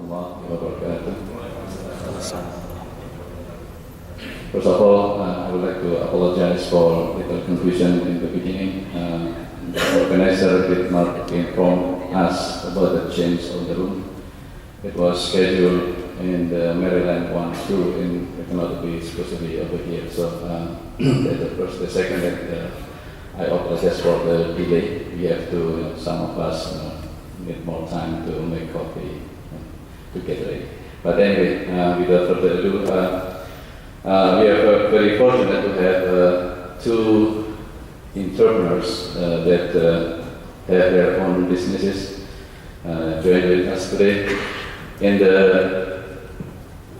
warahmatullahi wabarakatuh. First of all, I would like to apologize for little confusion in the beginning. The organizer did not inform us about the change of the room. It was scheduled in the Maryland 1-2 in technology, supposed to be over here. So that's the first. The second, I apologize for the delay. We have to, some of us need more time to make coffee to get ready. But anyway, without further ado, we are very fortunate to have two entrepreneurs that have their own businesses join with us today. In the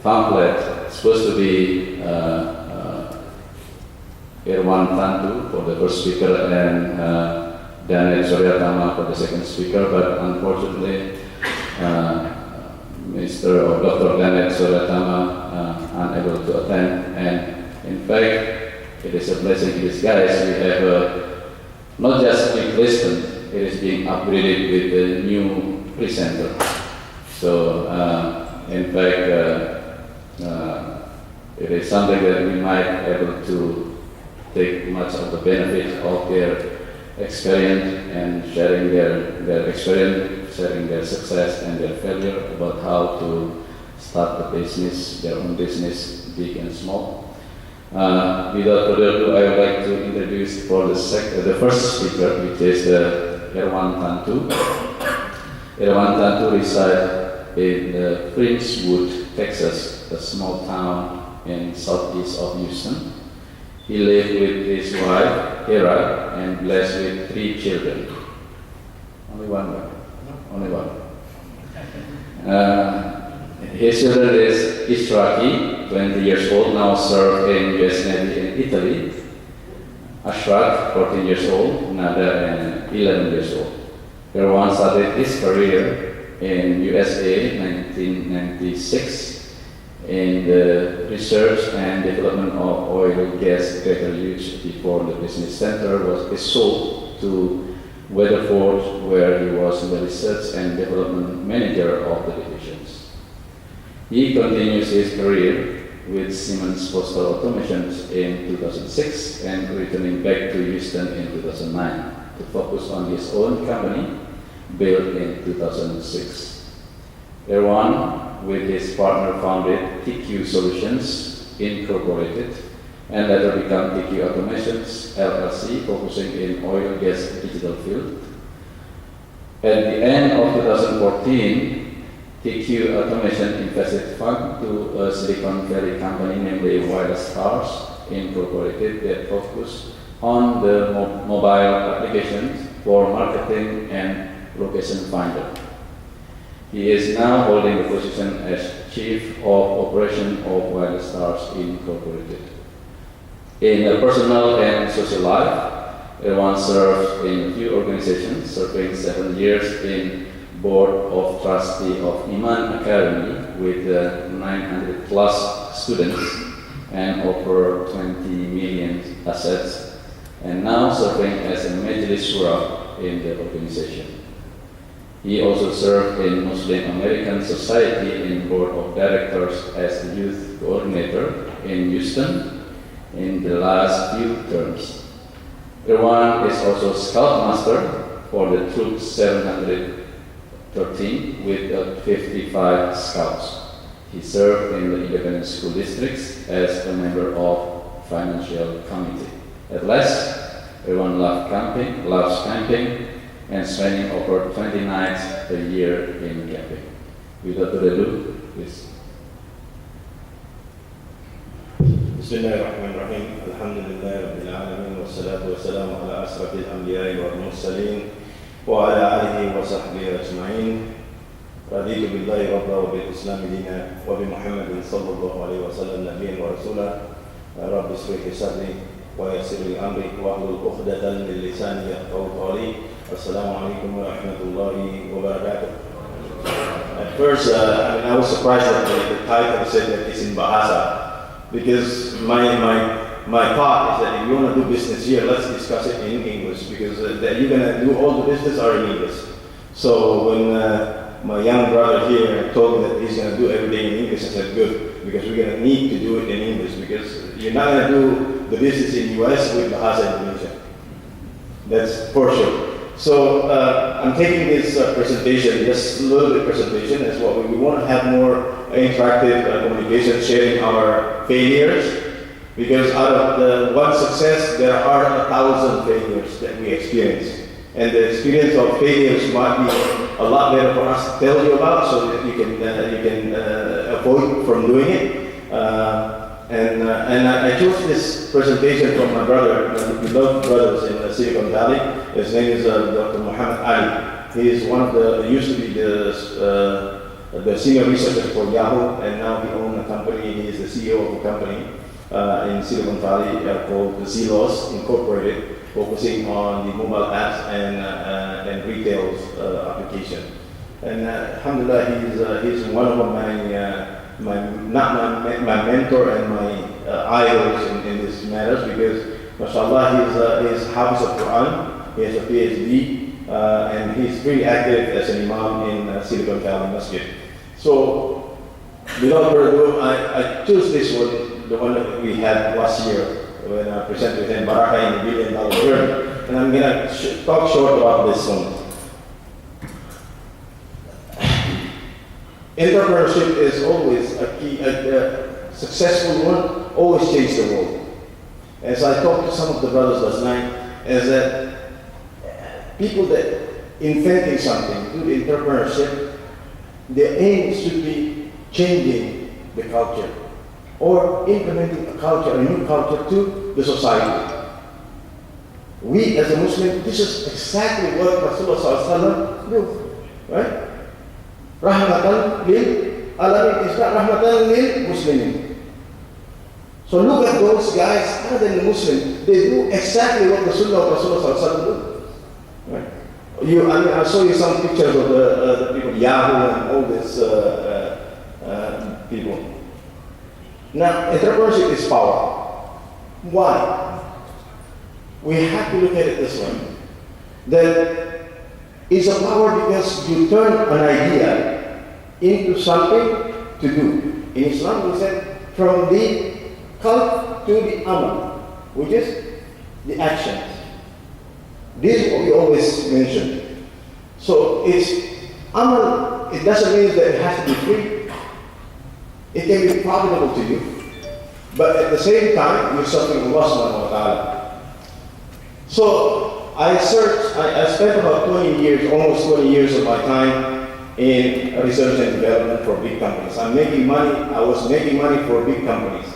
pamphlet, it's supposed to be Irwan Tantu for the first speaker and Daniel Suryatama for the second speaker, but unfortunately, Mr. or Dr. Daniel Suryatama unable to attend. And in fact, it is a blessing in disguise. We have not just replacement, it is being upgraded with a new presenter. So, in fact, it is something that we might be able to take much of the benefit of their experience and sharing their experience, sharing their success and their failure about how to start the business, their own business, big and small. Without further ado, I would like to introduce for the first speaker, which is Irwan Tantu. Irwan Tantu resides in Fringewood, Texas, a small town in southeast of Houston. He lived with his wife, Hera, and blessed with 3 children. Only one. His children is Ishraki, 20 years old, now served in US Navy in Italy. Ashraf, 14 years old, Nada, and 11 years old. Irwan started his career in USA in 1996 in the research and development of oil and gas data use before the business center was sold to Weatherford, where he was the research and development manager of the divisions. He continues his career with Siemens Postal Automations in 2006 and returning back to Houston in 2009 to focus on his own company built in 2006. Irwan, with his partner, founded TQ Solutions Incorporated and later became TQ Automations LLC, focusing in oil and gas digital field. At the end of 2014, TQ Automation invested fund to a Silicon Valley company, namely Wireless Stars Incorporated, that focused on the mobile applications for marketing and location finder. He is now holding the position as Chief of Operation of Wireless Stars Incorporated. In a personal and social life, Irwan served in a few organizations, serving 7 years in Board of Trustee of Iman Academy with 900 plus students and over 20 million assets, and now serving as a Majlis Shura in the organization. He also served in Muslim American Society in Board of Directors as the Youth Coordinator in Houston in the last few terms. Irwan is also Scoutmaster for the Troop 713 with 55 Scouts. He served in the independent school districts as a member of Financial Committee. At last, Irwan loves camping, and spending over 20 nights a year in camping. Without further ado, please. Bismillahirrahmanirrahim. Alhamdulillah Rabbil Alamin. Wassalatu wassalamu ala asrafil anbiya'i wal mursalin wa ala alihi wa sahbihi ajma'in. Raditu billahi rabba wa bil islam dina wa bi Muhammadin sallallahu alaihi wasallam nabiyyan wa rasulah. Rabbi ishrah li sadri wa yassir li amri wa hlul 'uqdatan min lisani yafqahu qawli. Assalamualaikum warahmatullahi wabarakatuh. At first, I was surprised that the title said that it's in Bahasa, because my thought is that if you want to do business here, let's discuss it in English, because you're going to do all the business are in English. So when my young brother here told me that he's going to do everything in English. I said, good, because we're going to need to do it in English, because you're not going to do the business in the US with Bahasa Indonesia. That's for sure. So I'm taking this presentation, just a little bit presentation, as what we want to have more interactive communication, sharing our failures, because out of the one success, there are 1,000 failures that we experience. And the experience of failures might be a lot better for us to tell you about, so that you can avoid from doing it. And I chose this presentation from my brother, beloved brothers in Silicon Valley. His name is Dr. Muhammad Ali. He is one of the, used to be the senior researcher for Yahoo, and now he owns a company. He is the CEO of a company in Silicon Valley called Zelos Incorporated, focusing on the mobile apps and retail application. And alhamdulillah, he's one of my mentor and my idols in this matters, because mashallah he's Hafiz of Quran, he has a PhD, and he's very active as an imam in Silicon Valley Misg. So without further ado, I choose this one, the one that we had last year when I presented with him, Barakah in the $1 billion journey. And I'm going to talk short about this one. Entrepreneurship is always a key, a successful one, always change the world. As I talked to some of the brothers last night, is that people that inventing something, do the entrepreneurship, their aim should be changing the culture or implementing a culture, a new culture to the society. We as a Muslim, this is exactly what Rasulullah do, right? Rahmatan lil alamin is not rahmatan lil muslimin. So look at those guys, other than the Muslim, they do exactly what the Sunnah of Rasulullah do. Right? I saw you some pictures of the people, Yahoo and all these people. Now, entrepreneurship is power. Why? We have to look at it this way. That it's a power because you turn an idea into something to do. In Islam, we said from the qalb to the amal, which is the actions. This is what we always mention. So it's amal, it doesn't mean that it has to be free. It can be profitable to you, but at the same time, you're serving Allah subhanahu wa ta'ala. So I spent about 20 years, almost 20 years of my time in research and development for big companies. I was making money for big companies.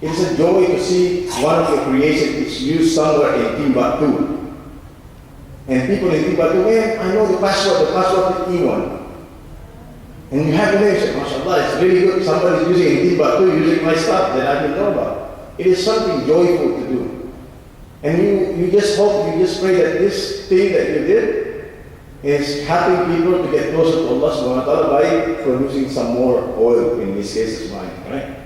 It's a joy to see one of your creations used somewhere in Timbuktu. And people in Timbuktu, man, I know the password is E1. And you have to mention, mashallah, it's really good. Somebody's using in Timbuktu, using my stuff that I didn't know about. It is something joyful to do. And you just hope, you just pray that this thing that you did is helping people to get closer to Allah subhanahu wa ta'ala by producing some more oil, in this case it's mine, right?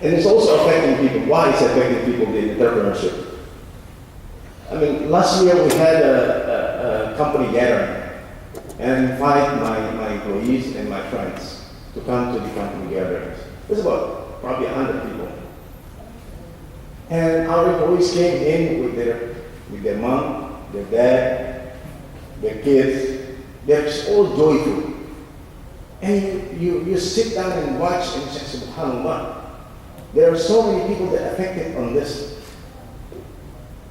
And it's also affecting people. Why it's affecting people in entrepreneurship? I mean, last year we had a company gathering, and I invited my employees and my friends to come to the company gatherings. There's about probably 100 people. And our employees came in with their mom, their dad, their kids. They're just all joyful. And you sit down and watch and say, subhanAllah, there are so many people that are affected on this.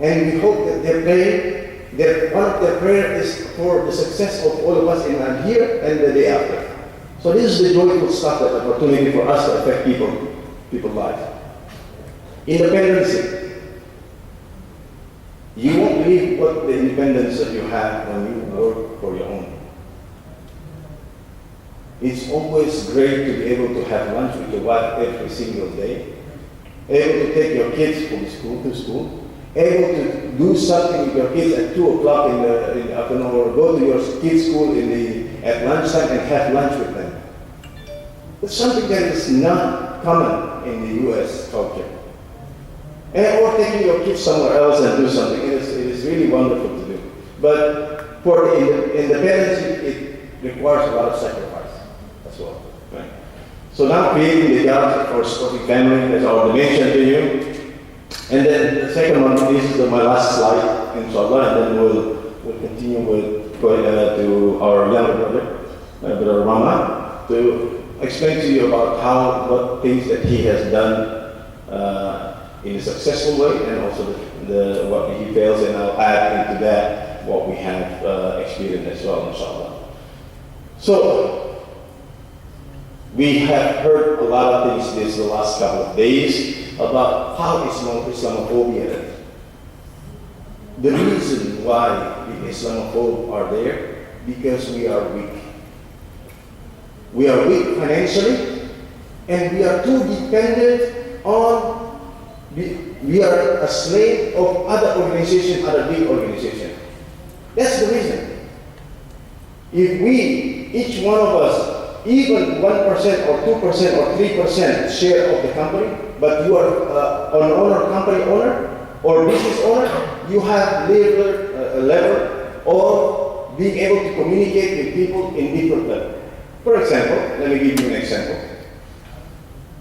And we hope that their prayer, one of their prayer is for the success of all of us in here and the day after. So this is the joyful stuff, that opportunity for us to affect people's lives. Independence. You won't believe what the independence that you have when you work for your own. It's always great to be able to have lunch with your wife every single day, able to take your kids from school to school, able to do something with your kids at 2 o'clock in the afternoon, or go to your kids' school at lunchtime and have lunch with them. It's something that is not common in the US culture. Or taking your kids somewhere else and do something. It is really wonderful to do. But for the independence, it requires a lot of sacrifice as well. Right? So now creating the jobs for supporting family, as I already mentioned to you. And then the second one, this is my last slide, inshallah, and then we'll continue with to our younger brother Rama, to explain to you about what things that he has done in a successful way, and also what he fails, and I'll add into that what we have experienced as well, inshallah. So we have heard a lot of things the last couple of days about how Islamophobia. The reason why the Islamophobes are there, because we are weak. We are weak financially, and we are too dependent on, we are a slave of other organizations, other big organizations. That's the reason. If we, each one of us, even 1% or 2% or 3% share of the company, but you are an owner, company owner, or business owner, you have level of being able to communicate with people in different levels. For example, let me give you an example.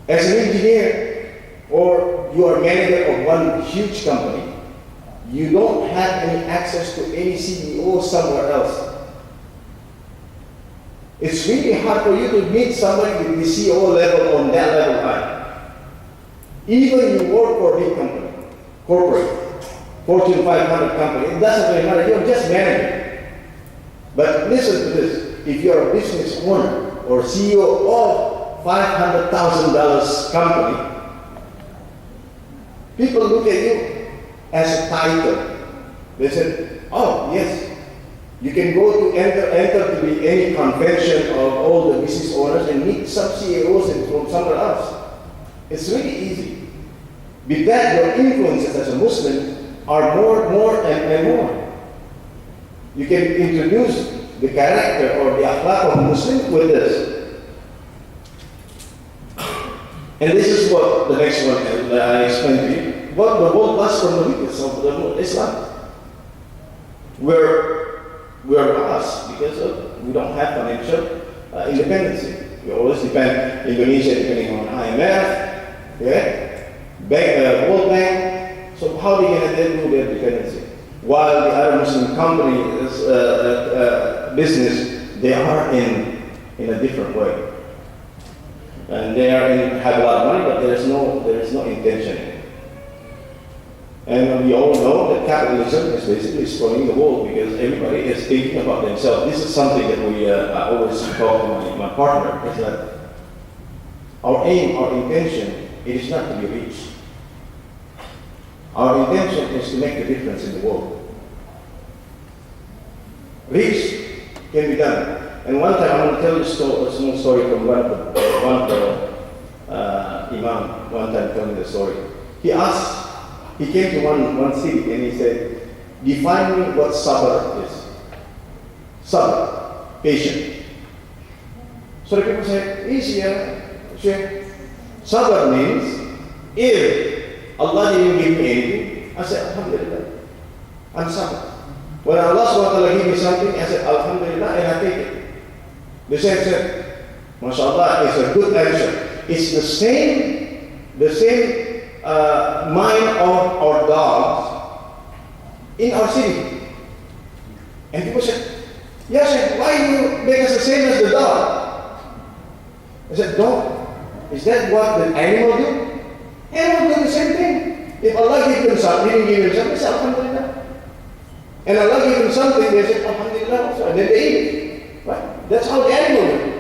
As an engineer, or you are manager of one huge company, you don't have any access to any CEO somewhere else. It's really hard for you to meet somebody with the CEO level on that level high. Even you work for a big company, corporate, Fortune 500 company, it doesn't really matter, you're just managing. But listen to this, if you're a business owner or CEO of $500,000 company, people look at you as a title. They said, oh yes, you can go to enter to be any convention of all the business owners and meet some CEOs from somewhere else. It's really easy. With that, your influences as a Muslim are more and more. You can introduce the character or the akhlaq of Muslim with this. And this is what the next one that I explained to you. What the whole plus from the weakness of Islam. We're lost because we don't have financial independence. We always depend, Indonesia depending on IMF, World Bank. So how are they going to do their dependency? While the other Muslim companies, business, they are in a different way. And they have a lot of money, but there is no intention. And we all know that capitalism is basically destroying the world because everybody is thinking about themselves. This is something that we always talk to my partner, is that our aim, our intention, it is not to be rich. Our intention is to make a difference in the world. Rich can be done. And one time, I'm going to tell you a small story from one of the Imam, one time telling the story. He came to one city and he said, define me what sabr is. Sabr, patient. So the people said, easier. Sabr means, if Allah didn't give me anything, I said, Alhamdulillah, I'm sabr. When Allah SWT gave me something, I said, Alhamdulillah, and I take it. The same said, MashaAllah, it's a good answer. It's the same mind of our dogs in our city. And people said, yes, why do you make us the same as the dog? I said, don't. Is that what the animal do? Animals do the same thing. If Allah gives them something, He didn't give them something, they say Alhamdulillah. And Allah gave them something, they said Alhamdulillah also, and then they eat it. Right? That's how the animal do.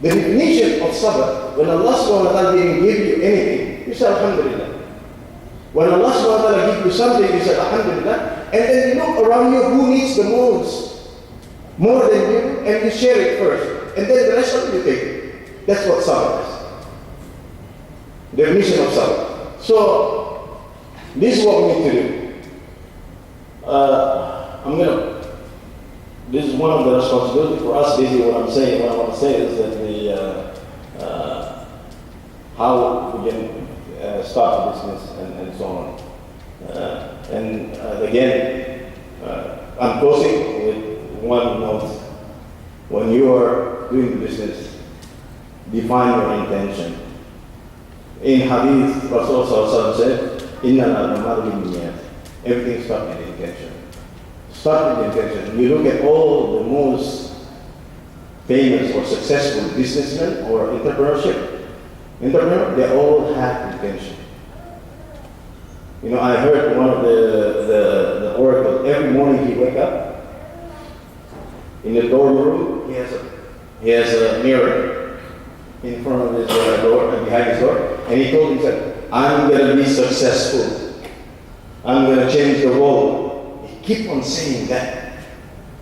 The definition of sabr, when Allah SWT didn't give you anything, you say Alhamdulillah. When Allah SWT gives you something, you say Alhamdulillah, and then you look around you who needs the most, more than you, and you share it first, and then the rest of it you take it. That's what sabr is. Definition of sabr. So, this is what we need to do. This is one of the responsibilities for us. Basically, what I want to say is that how we can start a business and so on. Again, I'm closing with one note. When you are doing business, define your intention. In Hadith, Rasulullah said, "Inna al-amalu bin-niyyat." Everything starts with intention. Start with intention. You look at all the most famous or successful businessmen or entrepreneur, they all have intention. You know, I heard one of the oracle, every morning he wake up, in the dorm room, he has a mirror in front of his door and behind his door, and he told himself, I'm going to be successful. I'm going to change the world. He keep on saying that.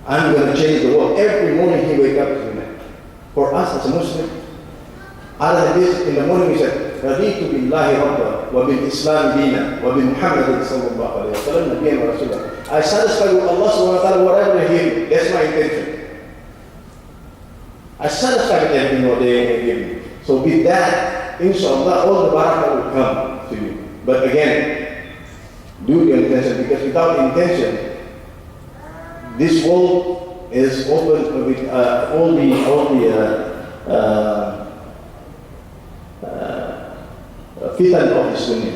I'm going to change the world. Every morning he wake up doing that. For us as a Muslim, other than this, in the morning he said, Raditu billahi rabba wa bil Islam dina wa bi Muhammadin sallallahu alayhi wa sallam nabiyyan wa rasulah. I satisfy with Allah subhanahu wa ta'ala whatever they give me. That's my intention. I satisfy with everything what they give me. So with that, inshallah, all the barakah will come to you. But again, do your intention, because without intention, this world is open with all the fitan of this dunya.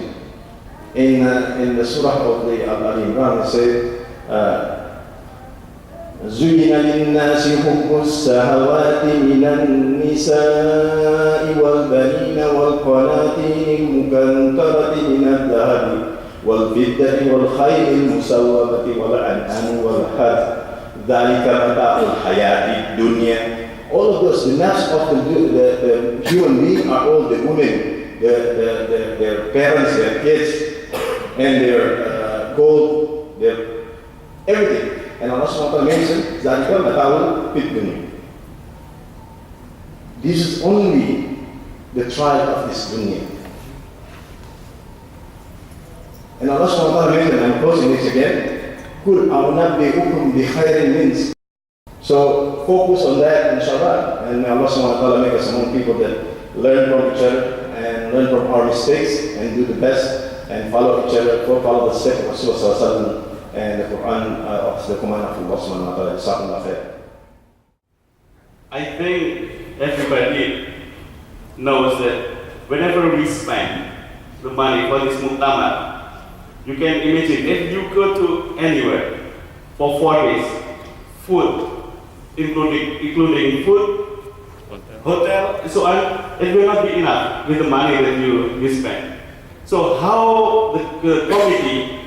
In the surah of the Al-Imran, it says, زين للناس حب الشهوات من النساء والبنين والقناطير المقنطرة من الذهب والفضة والخيل المسومة والأنعام والحرث ذلك متاع الحياة الدنيا. All of those, the nafs of the human being are all the women, their parents, their kids, and their gold, their everything. And Allah SWT mentioned that this is only the trial of this dunya. And Allah SWT mentioned, I'm closing this again, Kul a'unabbi'ukum bi khairin min. So focus on that, inshallah, and Allah SWT make us among people that learn from each other and learn from our mistakes and do the best and follow each other, follow the step of Rasulullah and the Quran of the command of Allah subhanahu wa ta'ala. I think everybody knows that whenever we spend the money for this Muktamar, you can imagine if you go to anywhere for 4 days, food, including food, hotel, so on, it will not be enough with the money that you spend. So how the committee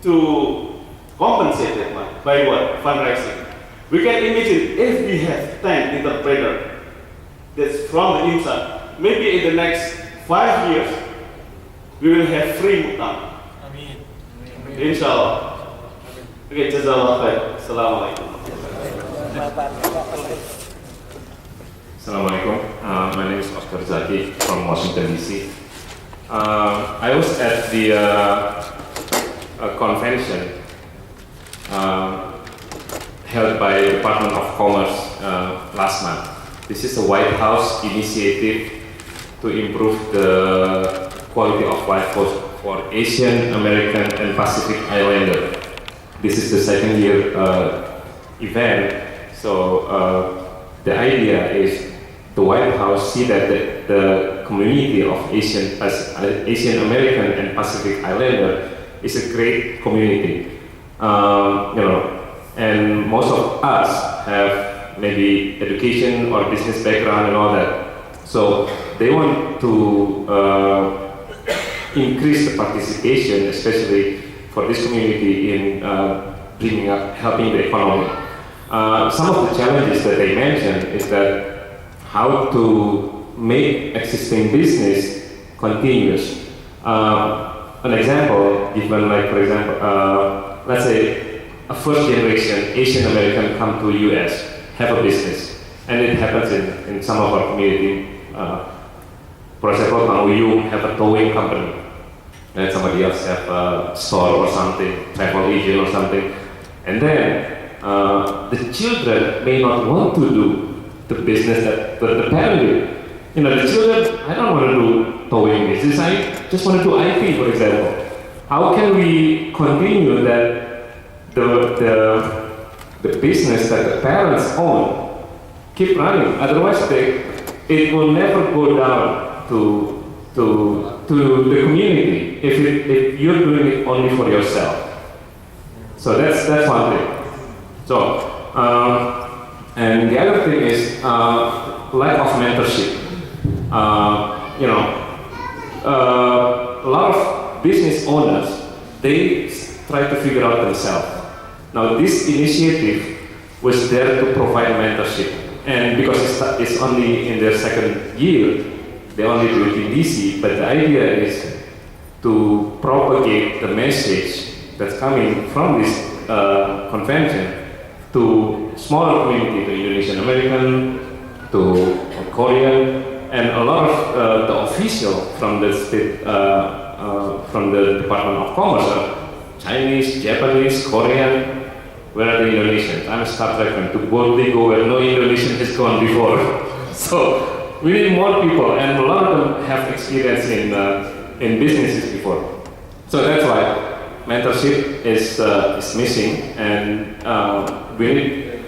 to compensate that money? By what? Fundraising. We can imagine if we have 10 interpreters that's from the Imsa, maybe in the next 5 years, we will have free Muktamar. Inshallah. Okay, jazakallah khair. Assalamualaikum. Assalamualaikum. My name is Oscar Zaki from Washington DC. I was at the convention held by the Department of Commerce last month. This is a White House initiative to improve the quality of life for Asian, American, and Pacific Islander. This is the second year event. So the idea is the White House see that the community of Asian American and Pacific Islander is a great community. And most of us have maybe education or business background and all that. So they want to increase the participation, especially for this community in helping the economy. Some of the challenges that they mentioned is that how to make existing business continuous. An example given, like for example, let's say a first generation Asian American come to US, have a business, and it happens in some of our community. For example, Kang Uyung have a towing company, and somebody else have a store or something, travel agent or something, and then the children may not want to do the business that the parent do. You know, the children, I don't want to do towing business, I just want to do IT, for example. How can we continue that the the business that the parents own keep running. Otherwise, it will never go down to the community if you're doing it only for yourself. So that's one thing. So and the other thing is lack of mentorship. A lot of business owners, they try to figure out themselves. Now this initiative was there to provide mentorship, and because it's only in their second year, they only do it in DC, but the idea is to propagate the message that's coming from this convention to smaller community, to Indonesian American, to Korean, and a lot of the official from the state, from the Department of Commerce, Chinese, Japanese, Korean. Where are the Indonesians? I'm a Star Trek fan, to boldly go where no Indonesian has gone before. So we need more people, and a lot of them have experience in businesses before. So that's why mentorship is missing, and maybe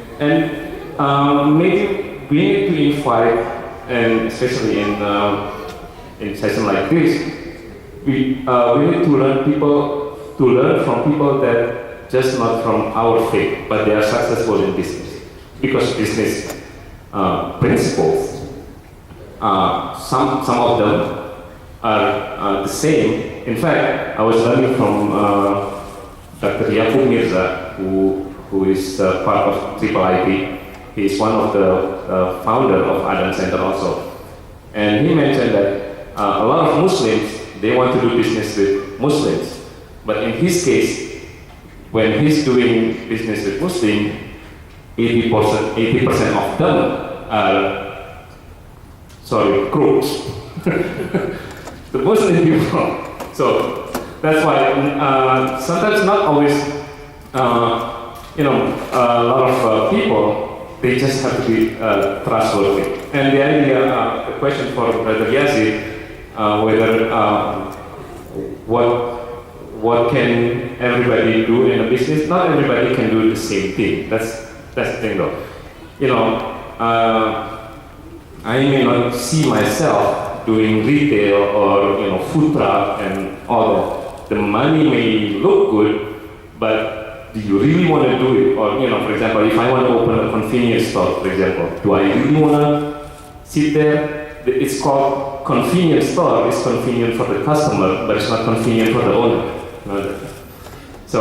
we need to invite, and especially in session like this, we need to learn from people that just not from our faith, but they are successful in business, because business principles, some of them are the same. In fact, I was learning from Dr. Mirza, who is part of Triple IT. He is one of the founder of Adan Center also. And he mentioned that a lot of Muslims, they want to do business with Muslims. But in his case, when he's doing business with Muslims, 80% of them are, crooks. The Muslim people. So that's why sometimes not always, a lot of people, they just have to be trustworthy. And the idea, the question for Brother Yazid, whether what can everybody do in a business? Not everybody can do the same thing. That's the thing, though. I may not see myself doing retail or food truck and all that. The money may look good, but do you really want to do it? Or for example, if I want to open a convenience store, for example, do I really want to sit there? It's called convenience store. It's convenient for the customer, but it's not convenient for the owner. So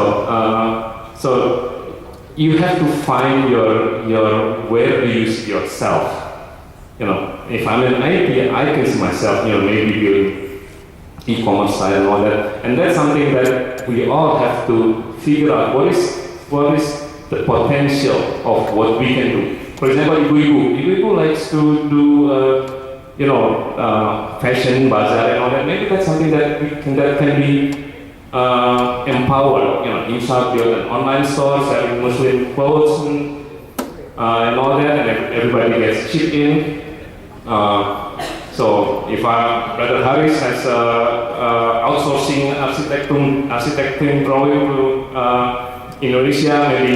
you have to find your where to use yourself. If I'm in IT, I can see myself, maybe building e-commerce site and all that. And that's something that we all have to figure out. What is the potential of what we can do? For example, Ibu likes to do fashion, bazaar and all that. Maybe that's something that can be empowered. Imsa built an online store selling Muslim clothes and all that, and everybody gets chipped in. So if Brother Haris has outsourcing architecting drawing to Indonesia, maybe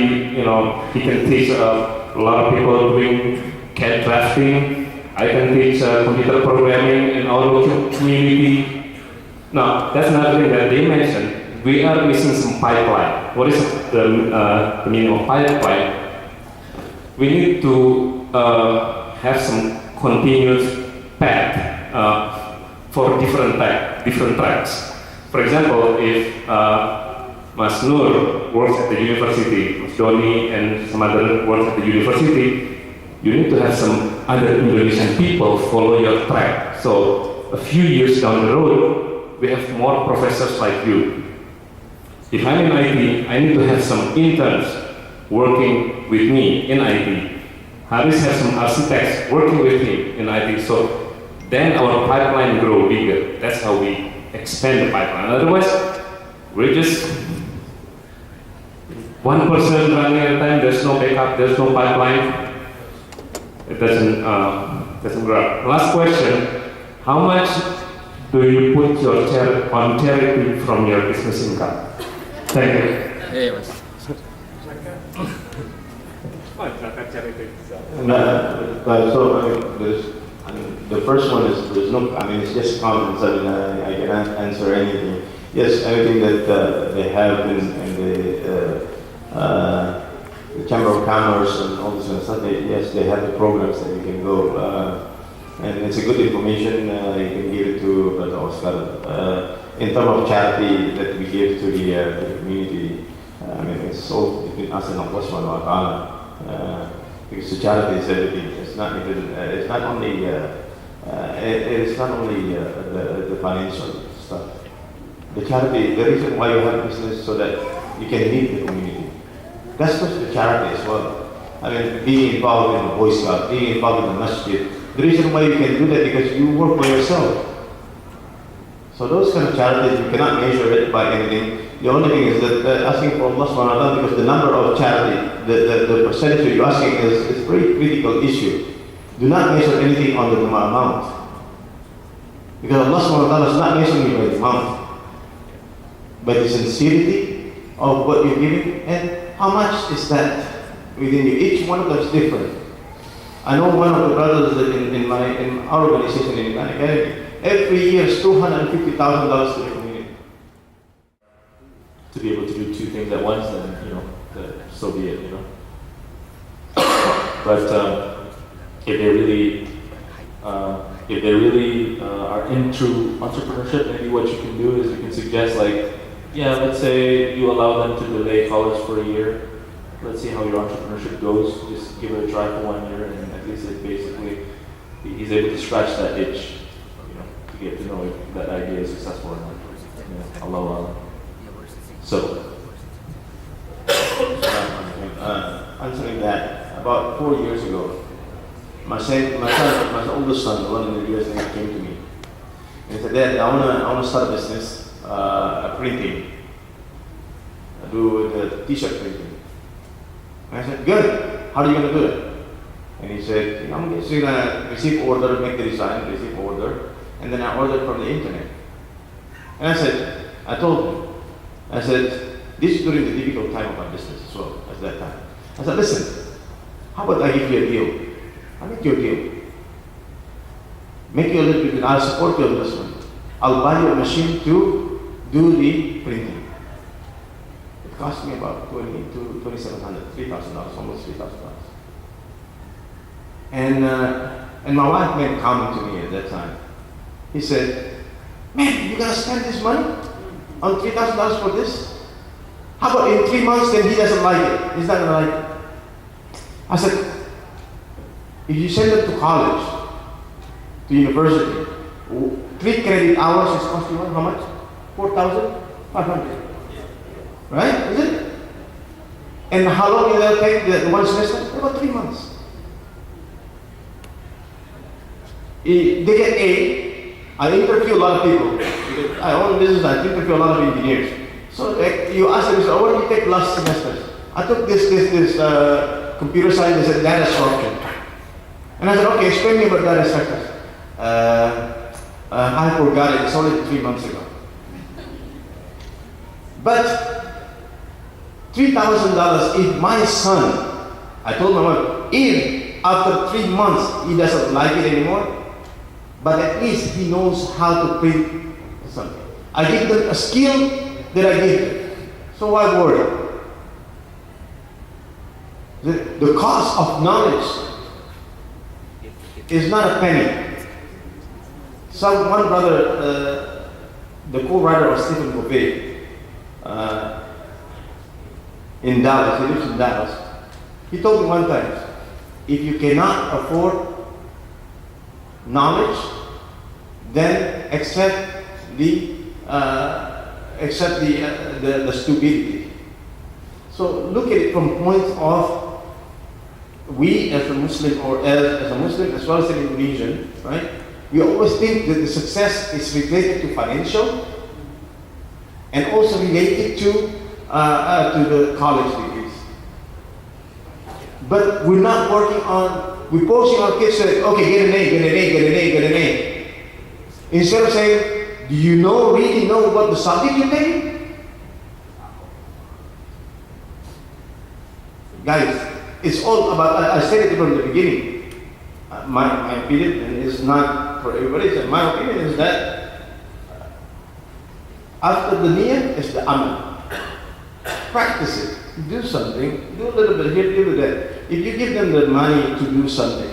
he can teach a lot of people doing CAD drafting. I can teach computer programming in our local community. Now, that's another thing that they mentioned. We are missing some pipeline. What is the meaning of pipeline? We need to have some continuous path for different tracks. For example, if Mas Nur works at the university, Mas Doni and some other works at the university, you need to have some other Indonesian people follow your track. So a few years down the road, we have more professors like you. If I'm in IT, I need to have some interns working with me in IT. Haris has some architects working with him in IT. So then our pipeline grow bigger. That's how we expand the pipeline. Otherwise, we're just one person running at a time. There's no backup. There's no pipeline. It doesn't grow. Last question: how much do you put on charity from your business income? Thank you. The first one is there's no. I mean, it's just comments. I mean, I cannot answer anything. Yes, anything that they have in the Chamber of Commerce and all this kind of stuff. Yes, they have the programs that you can go, and it's a good information. You can give it to Brother Oscar. In terms of charity that we give to the community, I mean, it's all between us and Allah Subhanahu wa Taala. Because the charity is everything. It's not even. It's not only. It's not only the financial stuff. The charity. The reason why you have business so that you can lead the community. That's just the charity as well. I mean, being involved in the Boy Scout, being involved in the masjid. The reason why you can do that because you work for yourself. So those kind of charities, you cannot measure it by anything. The only thing is that asking for Allah subhanahu wa ta'ala, because the number of charity, the percentage that you're asking is a very critical issue. Do not measure anything on the amount. Because Allah subhanahu wa ta'ala is not measuring you by the amount. But the sincerity of what you're giving and how much is that within you. Each one of them is different. I know one of the brothers in our organization in Iran Academy, every year is $250,000 to the community. To be able to do two things at once, then so be it, But if they really are into entrepreneurship, maybe what you can do is you can suggest, like, let's say you allow them to delay college for a year. Let's see how your entrepreneurship goes. Just give it a try for 1 year, and at least it basically he's able to scratch that itch, to get to know if that idea is successful or not. Allah. So, answering that, about 4 years ago, my oldest son, the one in the US, came to me and he said, "Dad, I want to start a business, printing. I do the T-shirt printing." And I said, "Good. How are you going to do it?" And he said, "I'm going to receive order, make the design, receive order, and then I order from the internet." And I told him, this is during the difficult time of my business as well, at that time. I said, "Listen, how about I give you a deal? I'll make you a deal. Make you a little bit, I'll support you on this one. I'll buy you a machine to do the printing. It cost me about $2,700, $3,000, almost $3,000. And my wife made a comment to me at that time. He said, "Man, you're going to spend this money on $3,000 for this? How about in 3 months, then he doesn't like it? He's not going to like it." I said, "If you send them to college, to university, 3 credit hours is costing how much? 4,500. Right? Is it? And how long will that take, the one semester? About 3 months. They get A. I interview a lot of people. I own business, I interview a lot of engineers. So you ask them, "What did you take last semester?" "I took this computer science and data structure." And I said, "Okay, explain me about data structures." "I forgot it, it's only 3 months ago." But $3,000, if my son, I told my wife, if after 3 months he doesn't like it anymore, but at least he knows how to print something. I give them a skill that I give them. So why worry? The cost of knowledge is not a penny. One brother, the co-writer of Stephen Covey, in Dallas, he lives in Dallas, he told me one time, if you cannot afford knowledge, then accept the stupidity. So look at it from point of we as a Muslim, or as a Muslim as well as an Indonesian, right? We always think that the success is related to financial and also related to the college degrees. But we're not working on, we're forcing our kids to say, "Okay, get an A, get an A, get an A, get an A." Instead of saying, "Do you really know what the subject you're taking?" Guys, it's all about, I said it from the beginning. My opinion, and it's not for everybody, my opinion is that after the niyyah is the amal. Practice it. Do something. Do a little bit here, do that. If you give them the money to do something,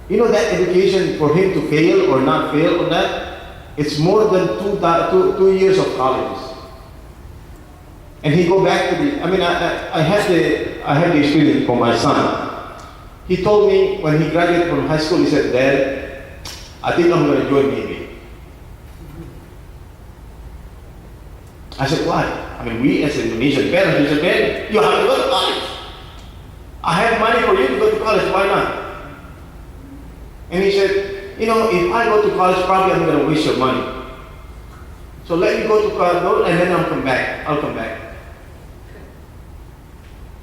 you know that education for him to fail or not fail on that, it's more than two years of colleges. And he go back to the, I had the experience for my son. He told me when he graduated from high school, he said, Dad, I think I'm going to join Navy. I said, why? We as Indonesian parents, we said, Dad, you have to go to college. I have money for you to go to college, why not? And he said, if I go to college, probably I'm going to waste your money. So let me go to college, and then I'll come back.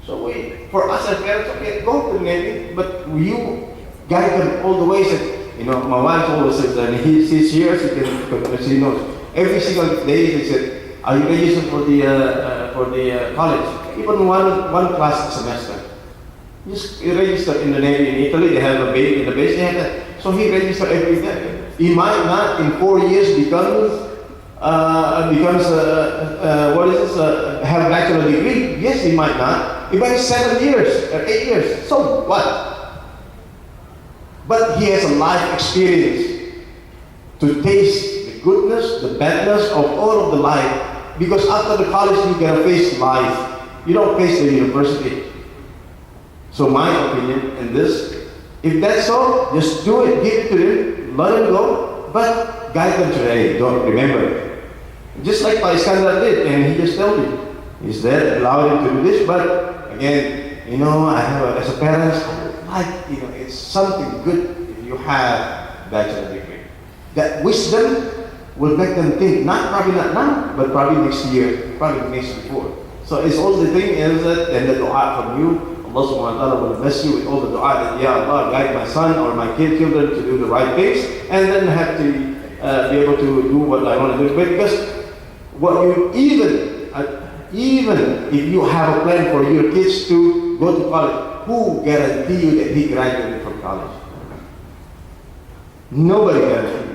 So for us as parents, okay, go to the Navy, but you guide them all the way. Said, my wife always says that he's here, she knows. Every single day, they said, are you registered for the college? Even one class a semester. Just register in the Navy in Italy. They have a base in the base. They have that. So he registered every day. He might not in 4 years have a bachelor degree. Yes, he might not. It might be 7 years or 8 years. So what? But he has a life experience to taste the goodness, the badness of all of the life. Because after the college, you gotta face life. You don't face the university. So my opinion in this, if that's so, just do it, give it to them, let them go, but guide them today. Don't remember. Just like Iskandar did, and he just told me. He's there, allowed him to do this, but again, I have as a parent, it's something good if you have bachelor degree. That wisdom will make them think, probably not now, but probably next year, probably next before. So it's all the thing is that, and the dua from you, Allah subhanahu wa ta'ala will bless you with all the dua that, Ya Allah, guide my son or my children to do the right things, and then have to be able to do what I want to do. Because even if you have a plan for your kids to go to college, who guarantee you that he graduated from college? Nobody guarantees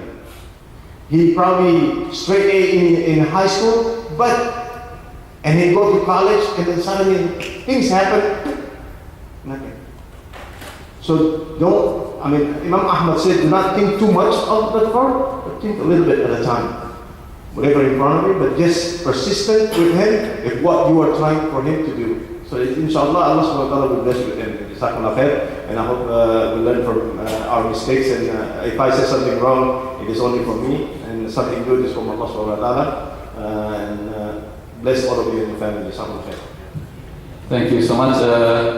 you. He probably straight A in high school, and he go to college, and then suddenly things happen. Nothing. So Imam Ahmad said, do not think too much of the far, but think a little bit at a time. Whatever in front of you, but just persistent with him if what you are trying for him to do. So inshallah, Allah subhanahu wa ta'ala will bless you with him. Jazakallah khair. And I hope we learn from our mistakes. And if I say something wrong, it is only from me. And something good is from Allah subhanahu wa ta'ala. And bless all of you and your family. Jazakallah khair. Thank you so much.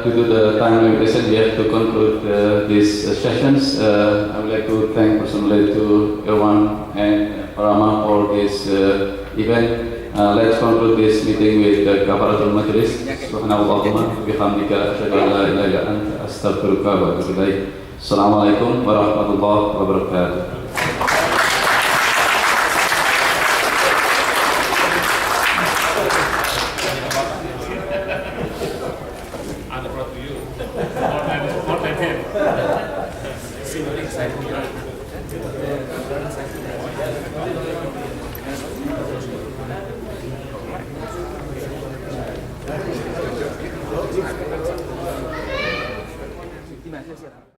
Due to the time limitation, we have to conclude these sessions. I would like to thank personally to everyone and Parama for this event. Let's conclude this meeting with Kafaratul Majlis. Subhanallahumma bihamdika asyhadu an la ilaha illa anta astaghfiruka wa atubu ilaik. Assalamualaikum warahmatullahi wabarakatuh.